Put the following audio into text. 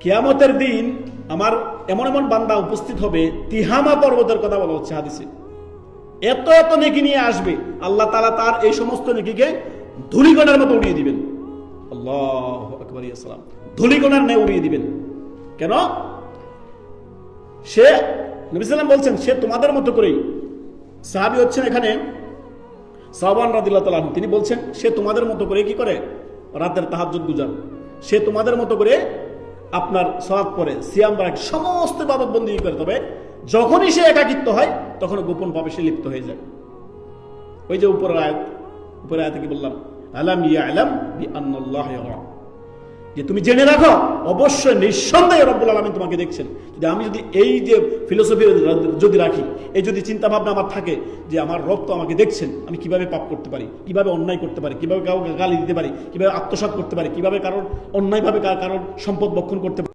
কিয়ামতের দিন আমার এমন এমন বান্দা উপস্থিত হবে, তিহামা পর্বতের কথা বলা হচ্ছে হাদিসে। এত এত নেকি নিয়ে আসবে, আল্লাহ তাআলা তার এই সমস্ত নেকিকে ধূলিকণার মতো উড়িয়ে দিবেন। আল্লাহু আকবার, ইয়া সালাম। ধূলিকণার ন্যায় উড়িয়ে দিবেন। কেন? সে, নবী সাল্লাল্লাহু আলাইহি ওয়াসাল্লাম বলছেন, সে তোমাদের মতো করেই, সাহাবী হচ্ছেন এখানে সাওবান রাদিয়াল্লাহু তাআলা আনহু, তিনি বলছেন সে তোমাদের মতো করে কি করে, রাতের তাহাজ্জুদ গুজার। সে তোমাদের মতো করে আপনার সালাত পড়ে, সিয়াম রাখে, সমস্ত ইবাদত বন্দেগী করে। তবে যখনই সে একাকিত্ব হয় তখন গোপন ভাবে সে লিপ্ত হয়ে যায়। ওই যে উপরের আয়াতে কি বললাম, আলাম ইয়ালাম বিআন্নাল্লাহ ইয়ারা, যে তুমি জেনে রাখো অবশ্যই নিঃসন্দেহে রব্বুল আলামিন তোমাকে দেখছেন। আমি যদি এই যে ফিলোসফি যদি রাখি, এই যদি চিন্তা ভাবনা আমার থাকে যে আমার রব তো আমাকে দেখছেন, আমি কিভাবে পাপ করতে পারি, কিভাবে অন্যায় করতে পারি, কিভাবে কাউকে গালি দিতে পারি, কিভাবে আত্মসাৎ করতে পারি, কিভাবে কারোর অন্যায়ভাবে কারোর সম্পদ বক্ষণ করতে পারি।